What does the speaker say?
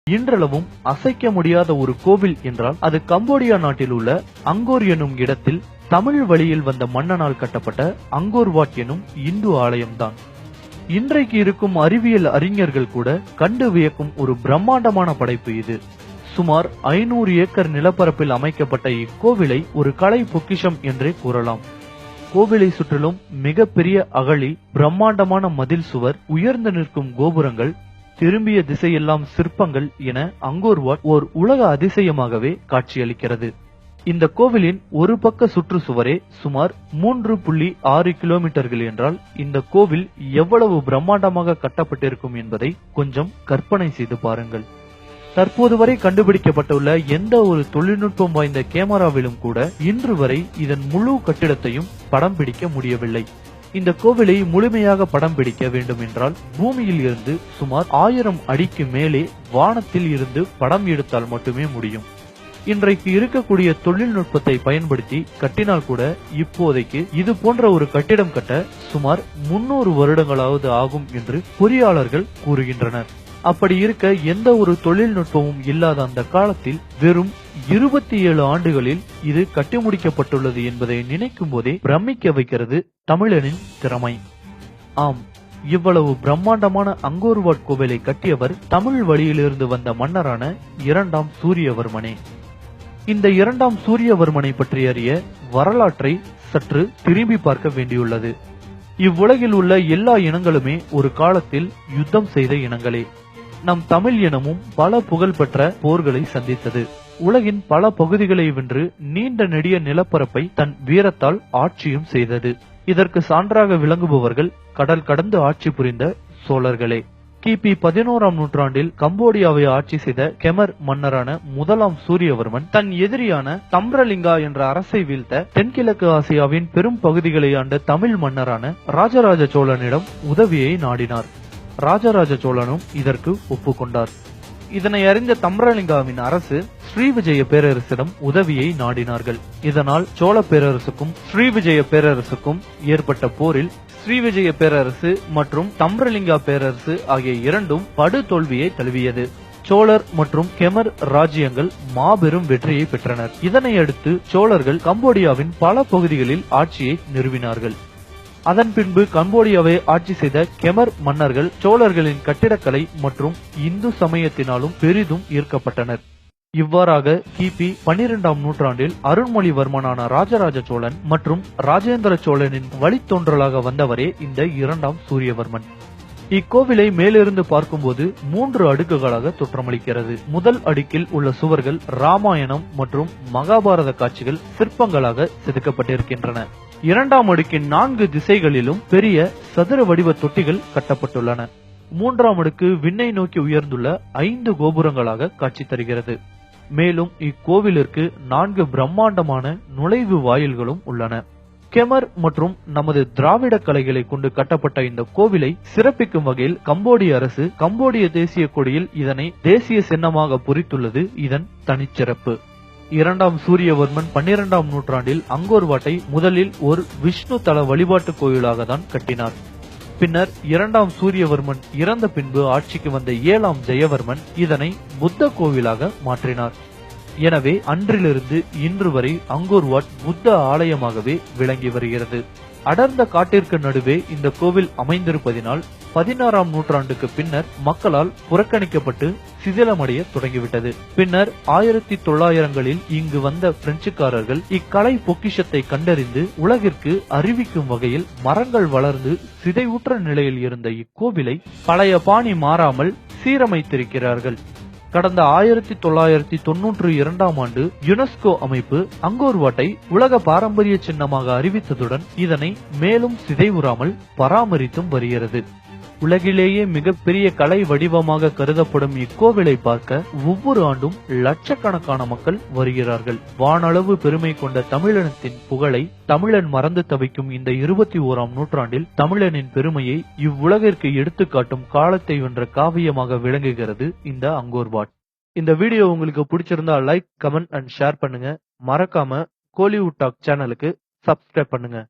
இன்றளவும் அசைக்க முடியாத ஒரு கோவில் என்றால் அது கம்போடியா நாட்டில் உள்ள அங்கோர் எனும் இடத்தில் தமிழ் வழியில் வந்த மன்னனால் கட்டப்பட்ட அங்கோர் வாட் எனும் இந்து ஆலயம்தான். இன்றைக்கு இருக்கும் அறிவியல் அறிஞர்கள் கூட கண்டு வியக்கும் ஒரு பிரம்மாண்டமான படைப்பு இது. சுமார் 500 ஏக்கர் நிலப்பரப்பில் அமைக்கப்பட்ட இக்கோவிலை ஒரு கலை பொக்கிஷம் என்றே கூறலாம். கோவிலை சுற்றிலும் மிகப்பெரிய அகழி, பிரம்மாண்டமான மதில் சுவர், உயர்ந்து நிற்கும் கோபுரங்கள், திரும்பிய திசையெல்லாம் சிற்பங்கள் என அங்கோர் வாட் ஓர் உலக அதிசயமாகவே காட்சியளிக்கிறது. இந்த கோவிலின் ஒரு பக்க சுற்றுச்சுவரே சுமார் 3.6 கிலோமீட்டர்கள் என்றால் இந்த கோவில் எவ்வளவு பிரம்மாண்டமாக கட்டப்பட்டிருக்கும் என்பதை கொஞ்சம் கற்பனை செய்து பாருங்கள். தற்போது வரை கண்டுபிடிக்கப்பட்டுள்ள எந்த ஒரு தொழில்நுட்பம் வாய்ந்த கேமராவிலும் கூட இன்று வரை இதன் முழு கட்டிடத்தையும் படம் பிடிக்க முடியவில்லை. இந்த கோவிலை முழுமையாக படம் பிடிக்க வேண்டும் என்றால் பூமியில் இருந்து சுமார் 1000 அடிக்கு மேலே வானத்தில் இருந்து படம் எடுத்தால் மட்டுமே முடியும். இன்றைக்கு இருக்கக்கூடிய தொழில்நுட்பத்தை பயன்படுத்தி கட்டினால் கூட இப்போதைக்கு இது போன்ற ஒரு கட்டிடம் கட்ட சுமார் 300 வருடங்களாவது ஆகும் என்று பொறியாளர்கள் கூறுகின்றனர். அப்படி இருக்க எந்த ஒரு தொழில்நுட்பமும் இல்லாத அந்த காலத்தில் வெறும் 27 ஆண்டுகளில் இது கட்டி முடிக்கப்பட்டுள்ளது என்பதை நினைக்கும் போதே பிரமிக்க வைக்கிறது தமிழனின் திறமை. ஆம், இவ்வளவு பிரம்மாண்டமான அங்கோர் வாட் கோவிலை கட்டியவர் தமிழ் வழியிலிருந்து வந்த மன்னரான 2ஆம் சூரியவர்மனே. இந்த 2ஆம் சூரியவர்மனை பற்றி அறிய வரலாற்றை சற்று திரும்பி பார்க்க வேண்டியுள்ளது. இவ்வுலகில் உள்ள எல்லா இனங்களுமே ஒரு காலத்தில் யுத்தம் செய்த இனங்களே. நம் தமிழ் இனமும் பல புகழ்பெற்ற போர்களை சந்தித்தது. உலகின் பல பகுதிகளை வென்று நீண்ட நெடிய நிலப்பரப்பை தன் வீரத்தால் ஆட்சியும் செய்தது. இதற்கு சான்றாக விளங்குபவர்கள் கடல் கடந்து ஆட்சி புரிந்த சோழர்களே. கிபி 11ஆம் நூற்றாண்டில் கம்போடியாவை ஆட்சி செய்த கெமர் மன்னரான 1ஆம் சூரியவர்மன் தன் எதிரியான தம்ரலிங்கா என்ற அரசை வீழ்த்த தென்கிழக்கு ஆசியாவின் பெரும் பகுதிகளை ஆண்ட தமிழ் மன்னரான ராஜராஜ சோழனிடம் உதவியை நாடினார். ராஜராஜ சோழனும் இதற்கு ஒப்புக்கொண்டார். இதனை அறிந்த தம்ரலிங்காவின் அரசு ஸ்ரீவிஜய பேரரசிடம் உதவியை நாடினார்கள். இதனால் சோழ பேரரசுக்கும் ஸ்ரீவிஜய பேரரசுக்கும் ஏற்பட்ட போரில் ஸ்ரீவிஜய பேரரசு மற்றும் தம்ரலிங்கா பேரரசு ஆகிய இரண்டும் படு தோல்வியை தழுவியது. சோழர் மற்றும் கெமர் ராஜ்யங்கள் மாபெரும் வெற்றியை பெற்றனர். இதனை அடுத்து சோழர்கள் கம்போடியாவின் பல பகுதிகளில் ஆட்சியை நிறுவினார்கள். அதன் பின்பு கம்போடியாவை ஆட்சி செய்த கெமர் மன்னர்கள் சோழர்களின் கட்டிடக்கலை மற்றும் இந்து சமயத்தினாலும் பெரிதும் ஈர்க்கப்பட்டனர். இவ்வாறாக கிபி 12ஆம் நூற்றாண்டில் அருண்மொழிவர்மனான ராஜராஜ சோழன் மற்றும் ராஜேந்திர சோழனின் வழித்தோன்றலாக வந்தவரே இந்த 2ஆம் சூரியவர்மன். இக்கோவிலை மேலிருந்து பார்க்கும்போது 3 அடுக்குகளாக தோற்றமளிக்கிறது. முதல் அடுக்கில் உள்ள சுவர்கள் ராமாயணம் மற்றும் மகாபாரத காட்சிகள் சிற்பங்களாக செதுக்கப்பட்டிருக்கின்றன. 2ஆம் அடுக்கின் 4 திசைகளிலும் பெரிய சதுர வடிவ தொட்டிகள் கட்டப்பட்டுள்ளன. 3ஆம் அடுக்கு விண்ணை நோக்கி உயர்ந்துள்ள 5 கோபுரங்களாக காட்சி தருகிறது. மேலும் இக்கோவிலிற்கு 4 பிரம்மாண்டமான நுழைவு வாயில்களும் உள்ளன. கெமர் மற்றும் நமது திராவிட கலைகளை கொண்டு கட்டப்பட்ட இந்த கோவிலை சிறப்பிக்கும் வகையில் கம்போடிய அரசு கம்போடிய தேசிய கொடியில் இதனை தேசிய சின்னமாக பொறித்துள்ளது இதன் தனிச்சிறப்பு. 2ஆம் சூரியவர்மன் 12ஆம் நூற்றாண்டில் அங்கோர் வாட்டை முதலில் ஒரு விஷ்ணு தல வழிபாட்டு கோயிலாக தான் கட்டினார். பின்னர் 2ஆம் சூரியவர்மன் இறந்த பின்பு ஆட்சிக்கு வந்த 7ஆம் ஜெயவர்மன் இதனை புத்த கோவிலாக மாற்றினார். எனவே அன்றிலிருந்து இன்று வரை அங்கோர் வாட் புத்த ஆலயமாகவே விளங்கி வருகிறது. அடர்ந்த காட்டிற்கு நடுவே இந்த கோவில் அமைந்திருப்பதினால் 16ஆம் நூற்றாண்டுக்கு பின்னர் மக்களால் புறக்கணிக்கப்பட்டு சிதிலமடைய தொடங்கிவிட்டது. பின்னர் 1900களில் இங்கு வந்த பிரெஞ்சுக்காரர்கள் இக்கலை பொக்கிஷத்தை கண்டறிந்து உலகிற்கு அறிவிக்கும் வகையில் மரங்கள் வளர்ந்து சிதைவுற்ற நிலையில் இருந்த இக்கோவிலை பழைய பாணி மாறாமல் சீரமைத்திருக்கிறார்கள். கடந்த 1992ஆம் ஆண்டு யுனெஸ்கோ அமைப்பு அங்கோர் வாட்டை உலக பாரம்பரிய சின்னமாக அறிவித்ததுடன் இதனை மேலும் சிதைவுறாமல் பராமரித்தும் வருகிறது. உலகிலேயே மிகப்பெரிய கலை வடிவமாக கருதப்படும் இக்கோவிலை பார்க்க ஒவ்வொரு ஆண்டும் லட்சக்கணக்கான மக்கள் வருகிறார்கள். வானளவு பெருமை கொண்ட தமிழினத்தின் புகழை தமிழன் மறந்து தவிக்கும் இந்த 21ஆம் நூற்றாண்டில் தமிழனின் பெருமையை இவ்வுலகிற்கு எடுத்துக்காட்டும் காலத்தை வென்ற காவியமாக விளங்குகிறது இந்த அங்கோர் வாட். இந்த வீடியோ உங்களுக்கு பிடிச்சிருந்தா லைக், கமெண்ட் அண்ட் ஷேர் பண்ணுங்க. மறக்காம கோலிவுட் டாக் சேனலுக்கு சப்ஸ்கிரைப் பண்ணுங்க.